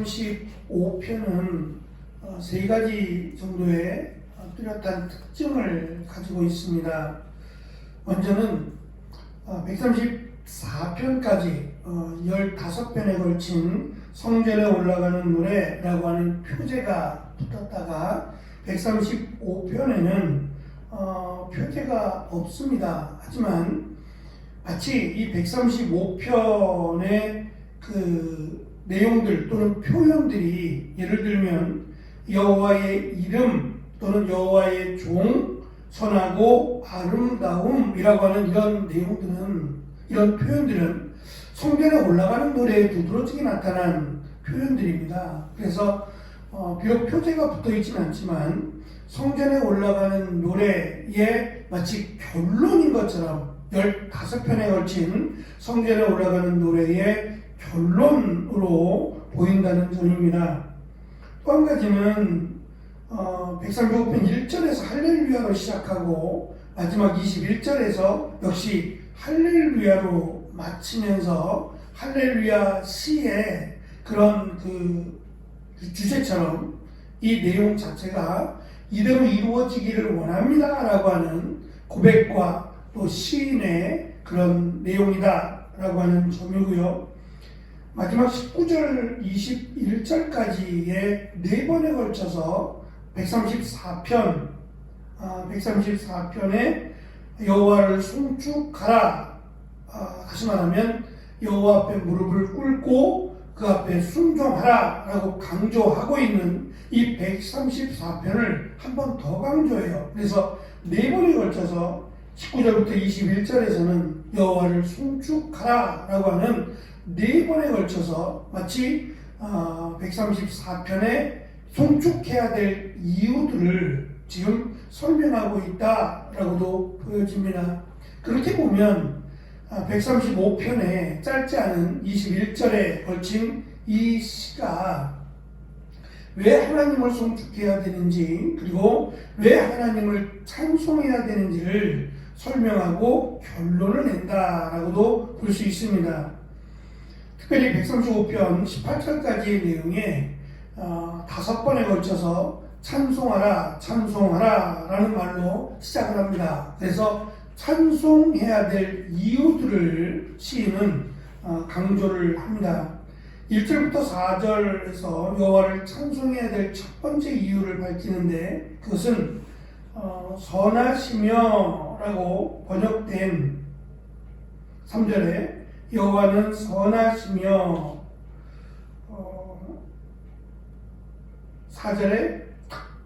135편은 세 가지 정도의 뚜렷한 특징을 가지고 있습니다. 먼저는 134편까지 15편에 걸친 성전에 올라가는 노래라고 하는 표제가 붙었다가 135편에는 표제가 없습니다. 하지만 마치 이 135편의 그 내용들 또는 표현들이 예를 들면 여호와의 이름 또는 여호와의 종, 선하고 아름다움이라고 하는 이런 내용들은, 이런 표현들은 성전에 올라가는 노래에 두드러지게 나타난 표현들입니다. 그래서 비록 표제가 붙어 있지는 않지만 성전에 올라가는 노래의 마치 결론인 것처럼 15편에 걸친 성전에 올라가는 노래의 결론으로 보인다는 점입니다. 또 한 가지는 135편 1절에서 할렐루야로 시작하고 마지막 21절에서 역시 할렐루야로 마치면서 할렐루야 시의 그런 그 주제처럼 이 내용 자체가 이대로 이루어지기를 원합니다 라고 하는 고백과 또 시인의 그런 내용이다 라고 하는 점이고요. 마지막 19절 21절까지의 4번에 걸쳐서 134편에 여호와를 송축하라, 다시 말하면 여호와 앞에 무릎을 꿇고 그 앞에 순종하라 라고 강조하고 있는 이 134편을 한 번 더 강조해요. 그래서 4번에 걸쳐서 19절부터 21절에서는 여호와를 송축하라 라고 하는 4번에 걸쳐서 마치 134편에 송축해야 될 이유들을 지금 설명하고 있다라고도 보여집니다. 그렇게 보면 135편에 짧지 않은 21절에 걸친 이 시가 왜 하나님을 송축해야 되는지, 그리고 왜 하나님을 찬송해야 되는지를 설명하고 결론을 낸다라고도 볼 수 있습니다. 특별히 135편 18절까지의 내용에 5번에 걸쳐서 찬송하라, 찬송하라 라는 말로 시작을 합니다. 그래서 찬송해야 될 이유들을 시인은 강조를 합니다. 1절부터 4절에서 여호와를 찬송해야 될 첫 번째 이유를 밝히는데, 그것은 선하시며 라고 번역된 3절에 여호와는 선하시며, 4절에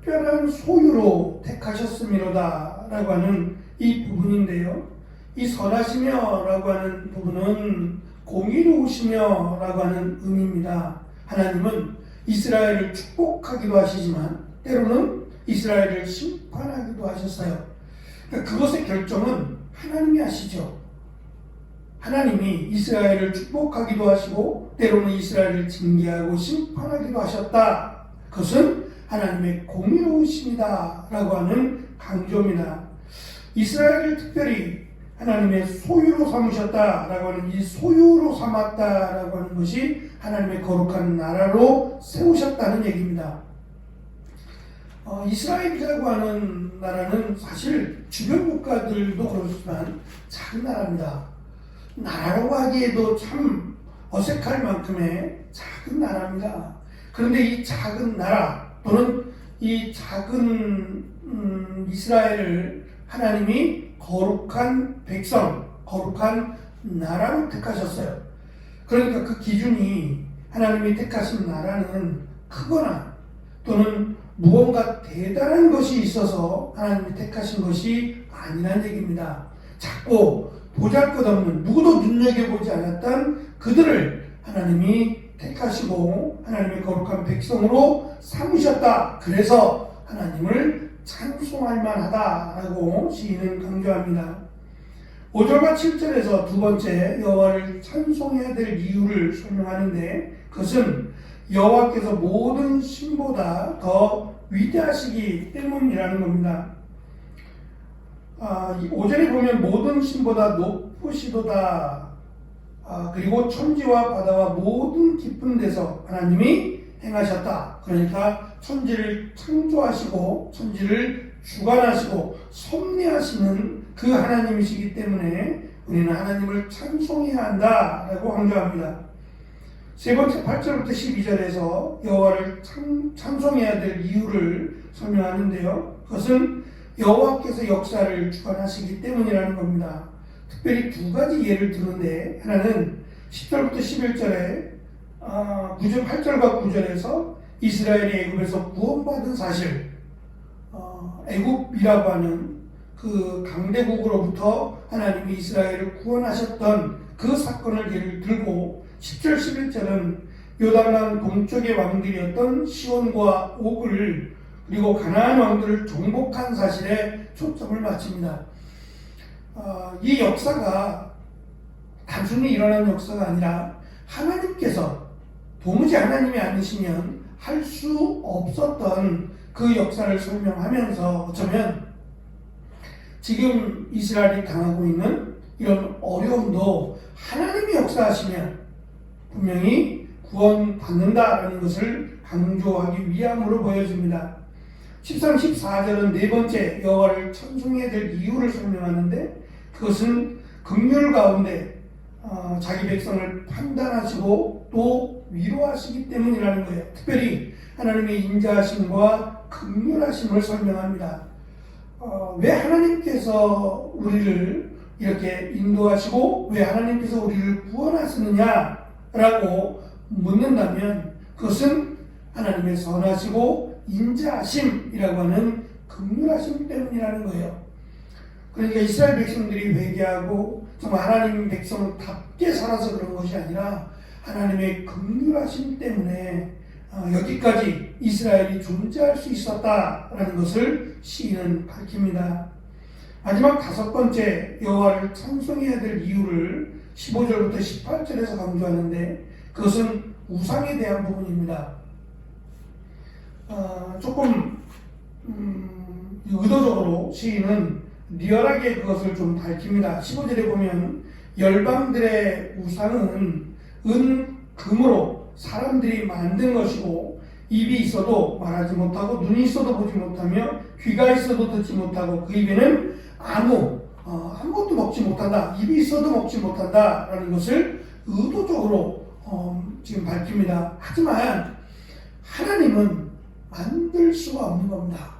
특별한 소유로 택하셨음이로다 라고 하는 이 부분인데요. 이 선하시며 라고 하는 부분은 공의로우시며 라고 하는 의미입니다. 하나님은 이스라엘을 축복하기도 하시지만 때로는 이스라엘을 심판하기도 하셨어요. 그러니까 그것의 결정은 하나님이 하시죠. 하나님이 이스라엘을 축복하기도 하시고 때로는 이스라엘을 징계하고 심판하기도 하셨다. 그것은 하나님의 공의로우심이다 라고 하는 강조입니다. 이스라엘을 특별히 하나님의 소유로 삼으셨다라고 하는 이 소유로 삼았다라고 하는 것이 하나님의 거룩한 나라로 세우셨다는 얘기입니다. 이스라엘이라고 하는 나라는 사실 주변 국가들도 그렇지만 작은 나라입니다. 나라라고 하기에도 참 어색할 만큼의 작은 나라입니다. 그런데 이 작은 나라 또는 이 작은 이스라엘을 하나님이 거룩한 백성, 거룩한 나라로 택하셨어요. 그러니까 그 기준이 하나님이 택하신 나라는 크거나 또는 무언가 대단한 것이 있어서 하나님이 택하신 것이 아니라는 얘기입니다. 작고 보잘것없는, 누구도 눈여겨보지 않았던 그들을 하나님이 택하시고 하나님의 거룩한 백성으로 삼으셨다. 그래서 하나님을 찬송할 만하다라고 시인은 강조합니다. 5절과 7절에서 두 번째 여호와를 찬송해야 될 이유를 설명하는데, 그것은 여호와께서 모든 신보다 더 위대하시기 때문이라는 겁니다. 5절에 보면 모든 신보다 높으시도다, 그리고 천지와 바다와 모든 깊은 데서 하나님이 행하셨다. 그러니까 천지를 창조하시고 천지를 주관하시고 섭리하시는 그 하나님이시기 때문에 우리는 하나님을 찬송해야 한다라고 강조합니다. 세 번째 8절부터 12절에서 여호와를 찬송해야 될 이유를 설명하는데요. 그것은 여호와께서 역사를 주관하시기 때문이라는 겁니다. 특별히 두 가지 예를 드는데, 하나는 10절부터 11절에 8절과 9절에서 이스라엘이 애굽에서 구원받은 사실, 애굽이라고 하는 그 강대국으로부터 하나님이 이스라엘을 구원하셨던 그 사건을 예를 들고, 10절 11절은 요단강 동쪽의 왕들이었던 시온과 옥을 그리고 가나안 왕들을 정복한 사실에 초점을 맞춥니다. 이 역사가 단순히 일어난 역사가 아니라 하나님께서 도무지 하나님이 아니시면 할 수 없었던 그 역사를 설명하면서 어쩌면 지금 이스라엘이 당하고 있는 이런 어려움도 하나님이 역사하시면 분명히 구원받는다라는 것을 강조하기 위함으로 보여집니다. 13, 14절은 네 번째 여호와를 찬송해야 될 이유를 설명하는데, 그것은 긍휼 가운데 자기 백성을 판단하시고 또 위로하시기 때문이라는 거예요. 특별히 하나님의 인자하심과 긍휼하심을 설명합니다. 왜 하나님께서 우리를 이렇게 인도하시고 왜 하나님께서 우리를 구원하시느냐라고 묻는다면, 그것은 하나님의 선하시고 인자하심이라고 하는 긍휼하심 때문이라는 거예요. 그러니까 이스라엘 백성들이 회개하고 정말 하나님 백성답게 살아서 그런 것이 아니라 하나님의 긍휼하심 때문에 여기까지 이스라엘이 존재할 수 있었다라는 것을 시인은 밝힙니다. 마지막 다섯 번째 여호와를 찬송해야 될 이유를 15절부터 18절에서 강조하는데, 그것은 우상에 대한 부분입니다. 조금 의도적으로 시인은 리얼하게 그것을 좀 밝힙니다. 15절에 보면 열방들의 우상은 은, 금으로 사람들이 만든 것이고 입이 있어도 말하지 못하고 눈이 있어도 보지 못하며 귀가 있어도 듣지 못하고 그 입에는 아무것도 먹지 못한다. 입이 있어도 먹지 못한다 라는 것을 의도적으로 지금 밝힙니다. 하지만 하나님은 만들 수가 없는 겁니다.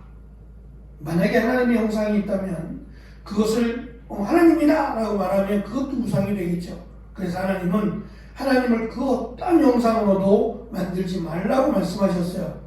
만약에 하나님의 형상이 있다면 그것을 하나님이다 라고 말하면 그것도 우상이 되겠죠. 그래서 하나님은 하나님을 그 어떤 형상으로도 만들지 말라고 말씀하셨어요.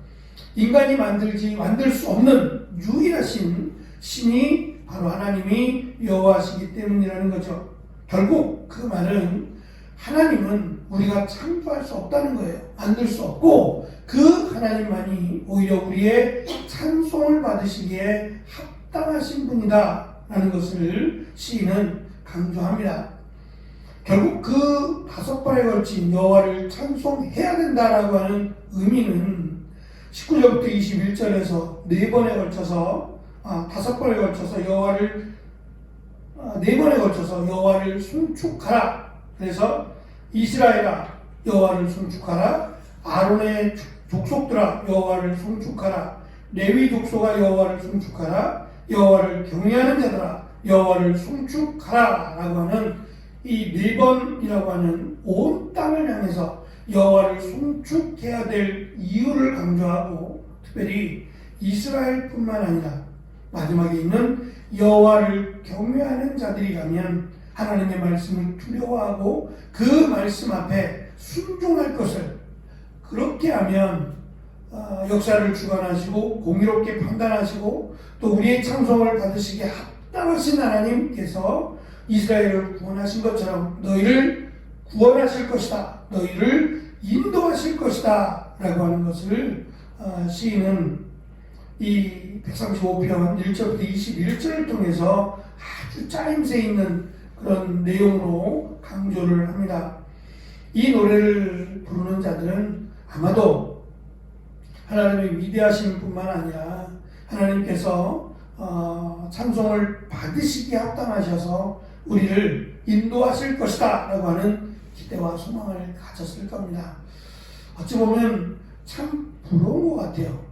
인간이 만들 수 없는 유일하신 신이 바로 하나님이 여호와시기 때문이라는 거죠. 결국 그 말은 하나님은 우리가 창조할 수 없다는 거예요. 만들 수 없고 그 하나님만이 오히려 우리의 찬송을 받으시기에 합당하신 분이다 라는 것을 시인은 강조합니다. 결국 그 다섯 번에 걸친 여호와를 찬송해야 된다라고 하는 의미는 19절부터 21절에서 네 번에 걸쳐서 다섯 번에 걸쳐서 네 번에 걸쳐서 여호와를 송축하라. 그래서 이스라엘아 여호와를 송축하라. 아론의 족속들아 여호와를 송축하라. 레위 족속아 여호와를 송축하라. 여호와를 경외하는 자들아 여호와를 송축하라 라고 하는 이 네 번이라고 하는 온 땅을 향해서 여호와를 송축해야 될 이유를 강조하고, 특별히 이스라엘뿐만 아니라 마지막에 있는 여호와를 경외하는 자들이라면 하나님의 말씀을 두려워하고 그 말씀 앞에 순종할 것을, 그렇게 하면 역사를 주관하시고 공의롭게 판단하시고 또 우리의 찬송을 받으시기에 합당하신 하나님께서 이스라엘을 구원하신 것처럼 너희를 구원하실 것이다, 너희를 인도하실 것이다 라고 하는 것을 시인은 이 135편 1절부터 21절을 통해서 아주 짜임새 있는 그런 내용으로 강조를 합니다. 이 노래를 부르는 자들은 아마도 하나님의 위대하신 뿐만 아니라 하나님께서 찬송을 받으시기에 합당하셔서 우리를 인도하실 것이다 라고 하는 기대와 소망을 가졌을 겁니다. 어찌 보면 참 부러운 것 같아요.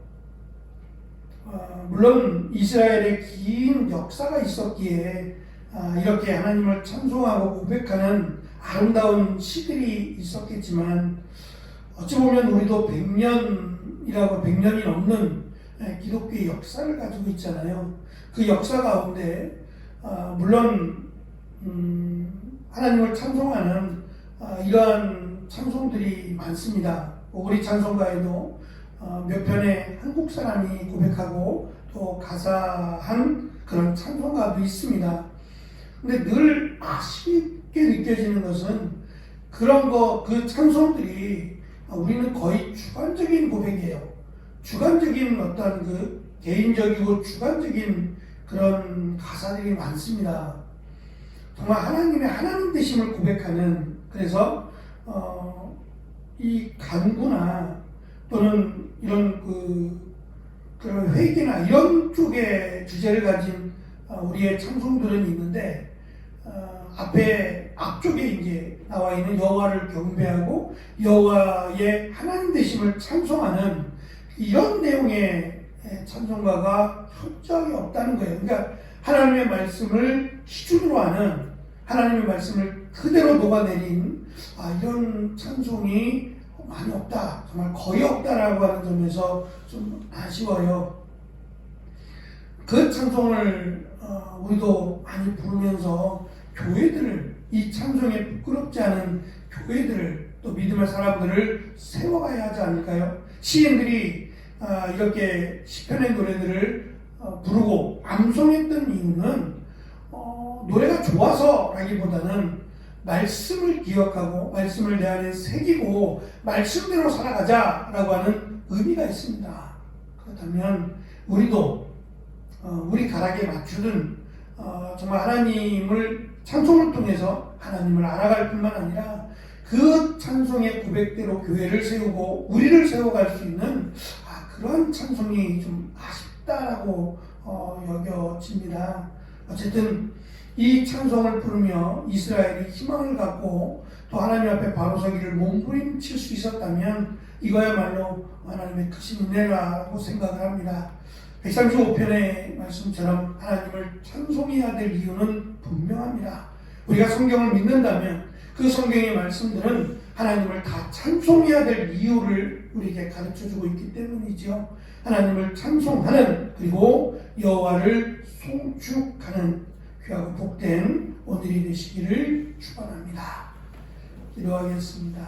물론 이스라엘의 긴 역사가 있었기에 이렇게 하나님을 찬송하고 고백하는 아름다운 시들이 있었겠지만, 어찌 보면 우리도 100년이 넘는 기독교의 역사를 가지고 있잖아요. 그 역사 가운데 물론 하나님을 찬송하는 이러한 찬송들이 많습니다. 우리 찬송가에도 몇 편의 한국 사람이 고백하고 또 가사한 그런 찬송가도 있습니다. 근데 늘 아쉽게 느껴지는 것은 그 찬송들이 우리는 거의 주관적인 고백이에요. 주관적인 어떤 그 개인적이고 주관적인 그런 가사들이 많습니다. 정말 하나님의 하나님 되심을 고백하는, 그래서 이 간구나 또는 이런 그런 회개나 이런 쪽의 주제를 가진 우리의 찬송들은 있는데, 앞쪽에 이제 나와 있는 여호와를 경배하고 여호와의 하나님 되심을 찬송하는 이런 내용의 찬송가가 현저하게 없다는 거예요. 그러니까 하나님의 말씀을 기준으로 하는, 하나님의 말씀을 그대로 녹아내린 이런 찬송이 많이 없다, 정말 거의 없다라고 하는 점에서 좀 아쉬워요. 그 찬송을 우리도 많이 부르면서 교회들을, 이 찬송에 부끄럽지 않은 교회들을, 또 믿음의 사람들을 세워가야 하지 않을까요? 시인들이 이렇게 시편의 노래들을 부르고 암송했던 이유는 노래가 좋아서라기보다는 말씀을 기억하고 말씀을 내 안에 새기고 말씀대로 살아가자라고 하는 의미가 있습니다. 그렇다면 우리도 우리 가락에 맞추는 정말 하나님을 찬송을 통해서 하나님을 알아갈 뿐만 아니라 그 찬송의 고백대로 교회를 세우고 우리를 세워갈 수 있는 그런 찬송이 좀 아쉽다라고 여겨집니다. 어쨌든 이 찬송을 부르며 이스라엘이 희망을 갖고 또 하나님 앞에 바로 서기를 몸부림칠 수 있었다면 이거야말로 하나님의 크신 은혜라고 생각을 합니다. 135편의 말씀처럼 하나님을 찬송해야 될 이유는 분명합니다. 우리가 성경을 믿는다면 그 성경의 말씀들은 하나님을 다 찬송해야 될 이유를 우리에게 가르쳐주고 있기 때문이죠. 하나님을 찬송하는, 그리고 여호와를 송축하는 귀하고 복된 오늘이 되시기를 축원합니다. 기도하겠습니다.